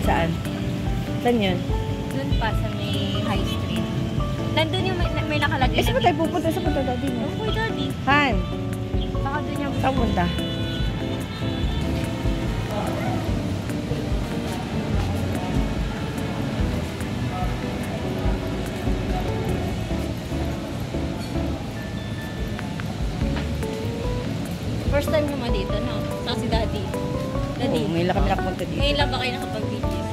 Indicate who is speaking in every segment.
Speaker 1: Saan? Saan yun?
Speaker 2: Doon pa sa may high street. Nandun yung may nakalagay.
Speaker 1: Saan ba tayo pupunta? Saan punta daddy mo?
Speaker 2: Okay, daddy.
Speaker 1: Han?
Speaker 2: Baka doon yung...
Speaker 1: Saan punta?
Speaker 2: First time naman dito, no? Saka si daddy. Daddy.
Speaker 1: Oo, ngayon lang kami nakapunta dito.
Speaker 2: Ngayon lang ba kayo nakapag-BGC?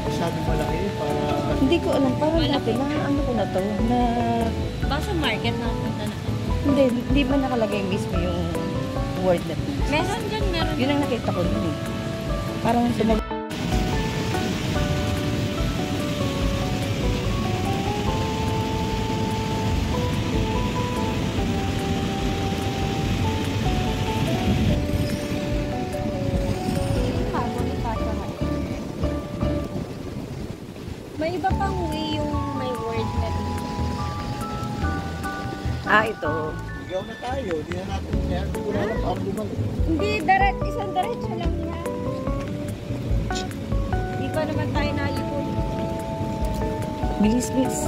Speaker 3: Masyadong malaki para...
Speaker 1: Hindi ko alam. Parang dati na ano ko na to? Na...
Speaker 2: Baka sa market nakapunta na kami.
Speaker 1: Hindi ba nakalagay mismo yung word na pizza?
Speaker 2: Meron dyan, meron.
Speaker 1: Yun ang nakita ko nun eh. Parang sumag...
Speaker 2: May iba pang way yung may word na dito.
Speaker 1: Ito.
Speaker 3: Ikaw na tayo, hindi na natin yan. Wala lang paano bumalik.
Speaker 2: Hindi, isang diretso lang yan. Hindi pa naman tayo naipon.
Speaker 1: Bilis, bilis.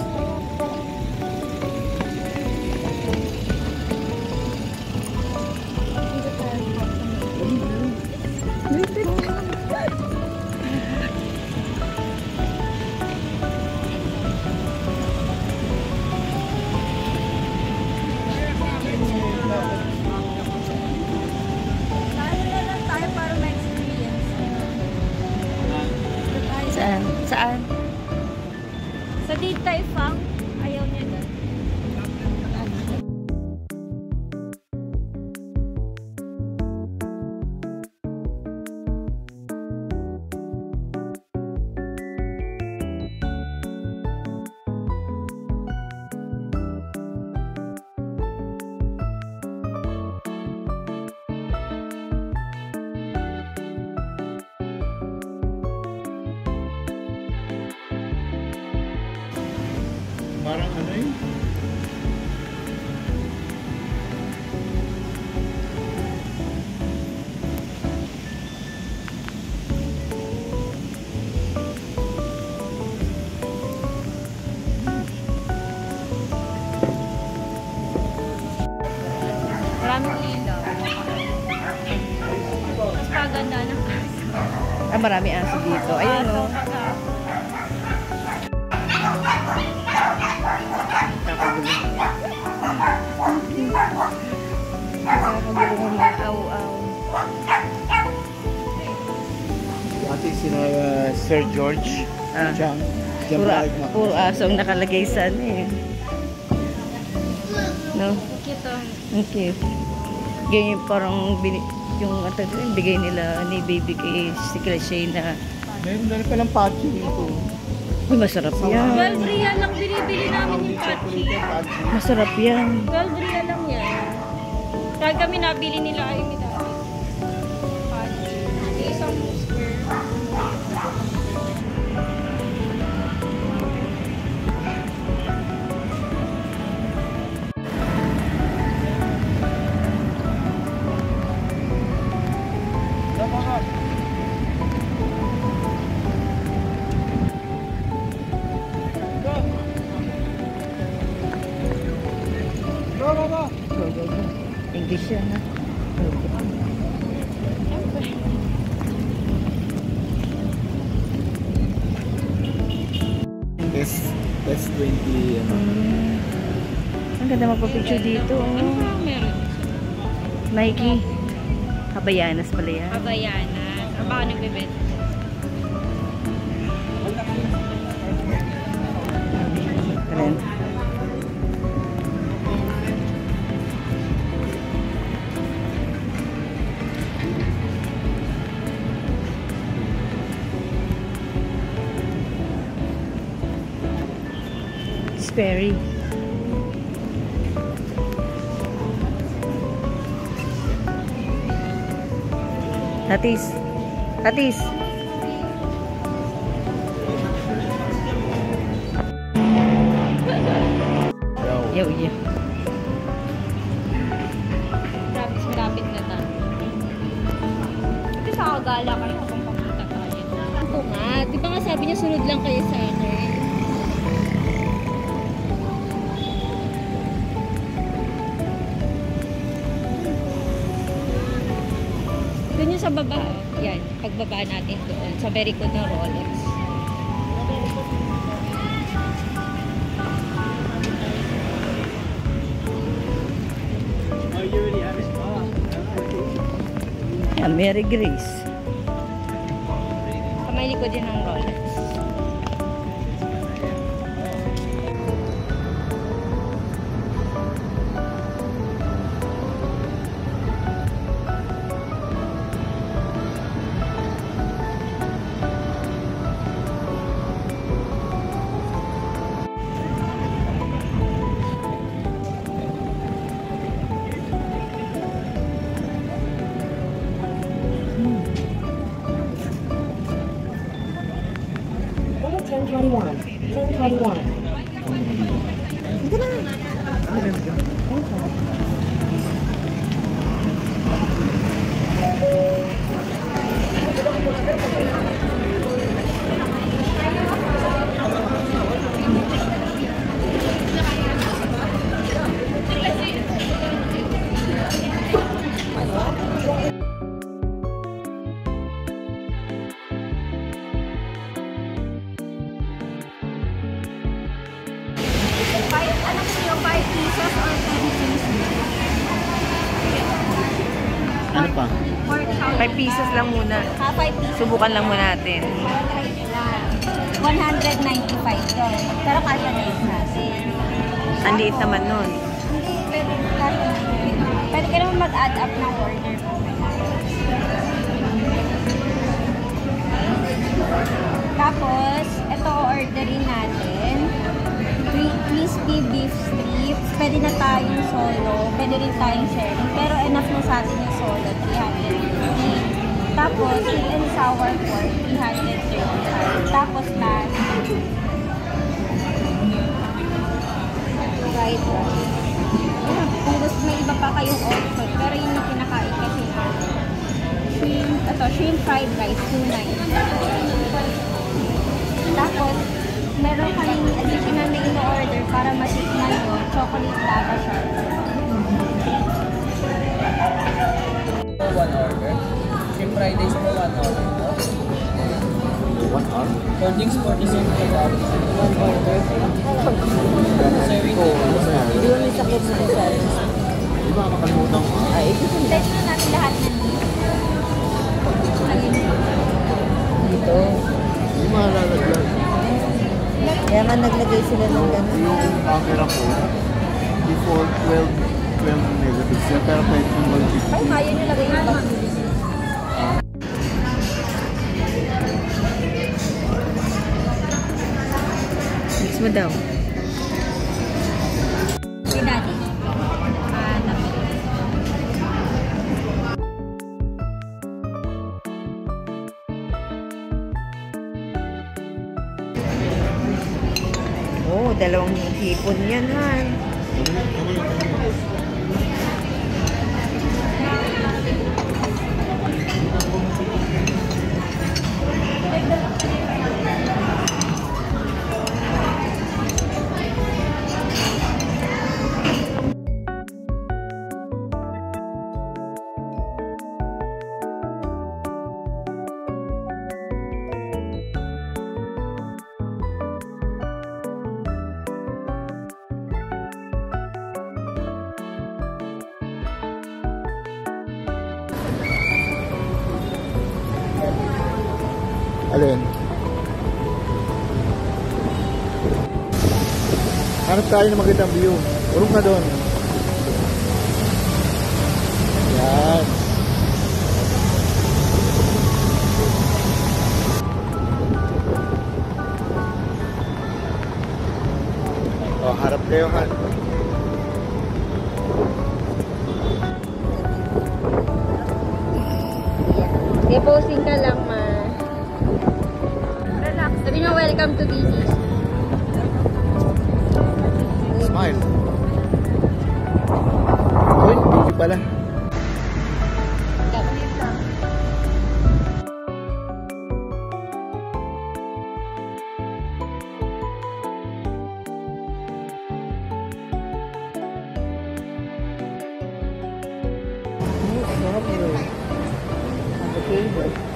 Speaker 1: Saan?
Speaker 2: Sa Daytay Fang, ayaw niya doon.
Speaker 3: Parang ano yun?
Speaker 2: Maraming ilaw. Mas paganda ng aso.
Speaker 1: Marami aso dito. Ayun o. Nakakagulo ng mga aw-aw.
Speaker 3: Dati sina Sir George Chang.
Speaker 1: Puro aso ang nakalagay sa ano eh. No?
Speaker 2: Cute.
Speaker 1: Ang cute. Ganyan parang yung bigay nila ni baby kay si Clashay na
Speaker 3: Meron na rin palang patio dito.
Speaker 1: uy, masarap yan.
Speaker 2: 12 real lang binibili namin yung patchy.
Speaker 1: Masarap yan.
Speaker 2: 12 real lang yan. Kaya kami nabili nila ay may dati. Patchy. Isang square.
Speaker 1: Go. English yan ha.
Speaker 3: S20 ano.
Speaker 1: Ang ganda magpa-picture dito.
Speaker 2: Ano ba meron?
Speaker 1: Nike. Habayanas pala yan.
Speaker 2: Habayanas. Baka nagbibet.
Speaker 1: Karen. Sperry. Tatis. Yo.
Speaker 2: Malapit na tayo. Ito sa kagala ka rin kapag pakita tayo. ko nga. Di ba nga sabi niya sunod lang kayo sa akin? Doon yung sa baba. Yan. Pagbaba natin doon. Sa very good na Rolex.
Speaker 1: Yan, Mary Grace.
Speaker 2: Sa may likod din ng Rolex.
Speaker 3: Ano pa?
Speaker 1: 5 pesos lang muna.
Speaker 2: 5 pesos.
Speaker 1: Subukan lang muna natin.
Speaker 2: 195 yun. Pero kasya na yun natin.
Speaker 1: Ang liit naman nun.
Speaker 2: Hindi, pwede kasya na yun. Pwede ka naman mag-add up ng order mo. Tapos, ito orderin natin. Crispy beef strips. Pwede na tayong solo. Pwede rin tayong sharing. Pero enough na sa atin yung solo. 350. Tapos, sweet and sour pork. 335. Tapos, last. Fried rice. Kung gusto may iba pa kayong option. Pero yun yung kinakain kasi natin. Shrimp fried rice. 290. Tapos, meron kaming additional na in-order para matikman nyo, chocolate lava shot.
Speaker 4: One order. Shrimp fried rice po, 1 order.
Speaker 3: 1 hour?
Speaker 4: Cold drinks po, the same po. 1 order. Serving po.
Speaker 1: Hindi mo may sakit sa service.
Speaker 3: Di ba makalimutan ko?
Speaker 1: Ay,
Speaker 2: Test na natin lahat ng ayun.
Speaker 1: dito.
Speaker 3: Hindi malalaglag.
Speaker 1: Kaya nga naglagay sila ng gano'n.
Speaker 3: Yung camera ko, before 12 megapixels siya, pero pwede kong mag-50.
Speaker 2: Ay, kaya nyo lagay yung box.
Speaker 1: Mix mo daw.
Speaker 2: Okay, daddy.
Speaker 1: Oh, dalawang hipon yan, Han.
Speaker 3: Alin? Hanap tayo ng magandang view. Urong ka doon. Yan. O, harap kayo, Han.
Speaker 2: Okay, posing ka lang, ma. Relax. Sabi nyo, welcome to BC.
Speaker 3: Smile. Uy, hindi pala.
Speaker 1: flavor.